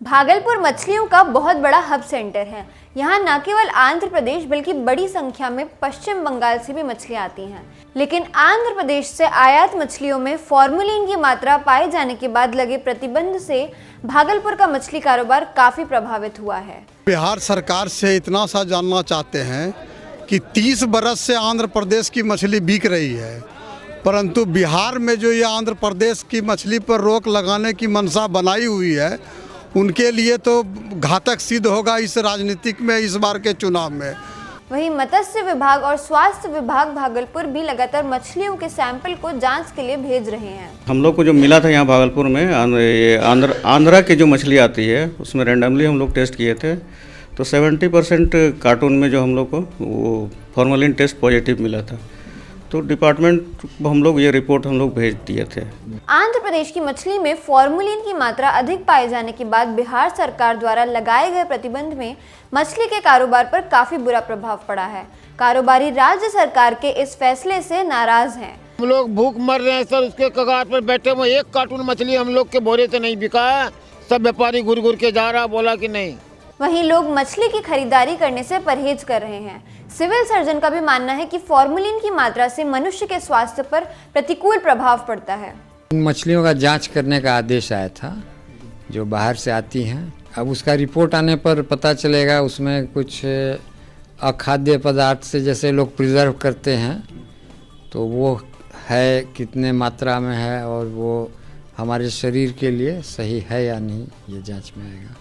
भागलपुर मछलियों का बहुत बड़ा हब सेंटर है। यहाँ न केवल आंध्र प्रदेश बल्कि बड़ी संख्या में पश्चिम बंगाल से भी मछलियाँ आती हैं। लेकिन आंध्र प्रदेश से आयात मछलियों में फॉर्मलिन की मात्रा पाए जाने के बाद लगे प्रतिबंध से भागलपुर का मछली कारोबार काफी प्रभावित हुआ है। बिहार सरकार से इतना सा जानना चाहते हैं कि 30 बरस से आंध्र प्रदेश की मछली बिक रही है, परंतु बिहार में जो ये आंध्र प्रदेश की मछली पर रोक लगाने की मंशा बनाई हुई है, उनके लिए तो घातक सिद्ध होगा इस राजनीतिक में, इस बार के चुनाव में। वहीं मत्स्य विभाग और स्वास्थ्य विभाग भागलपुर भी लगातार मछलियों के सैंपल को जांच के लिए भेज रहे हैं। हम लोग को जो मिला था यहाँ भागलपुर में आंध्रा की जो मछली आती है उसमें रैंडमली हम लोग टेस्ट किए थे, तो 70% कार्टून में जो हम लोग को वो फॉर्मलिन टेस्ट पॉजिटिव मिला था। तो डिपार्टमेंट को हम लोग ये रिपोर्ट हम लोग भेज दिए थे। आंध्र प्रदेश की मछली में फॉर्मलिन की मात्रा अधिक पाए जाने के बाद बिहार सरकार द्वारा लगाए गए प्रतिबंध में मछली के कारोबार पर काफी बुरा प्रभाव पड़ा है। कारोबारी राज्य सरकार के इस फैसले से नाराज हैं। हम लोग भूख मर रहे हैं सर, उसके कगार पर बैठे हुए। एक कार्टून मछली हम लोग के बोरे से नहीं बिका है, सब व्यापारी घुर घुर के जा रहा, बोला कि नहीं। वहीं लोग मछली की खरीदारी करने से परहेज कर रहे हैं। सिविल सर्जन का भी मानना है कि फॉर्मलिन की मात्रा से मनुष्य के स्वास्थ्य पर प्रतिकूल प्रभाव पड़ता है। मछलियों का जांच करने का आदेश आया था जो बाहर से आती हैं। अब उसका रिपोर्ट आने पर पता चलेगा उसमें कुछ अखाद्य पदार्थ से जैसे लोग प्रिजर्व करते हैं, तो वो है कितने मात्रा में है और वो हमारे शरीर के लिए सही है या नहीं, ये जांच में आएगा।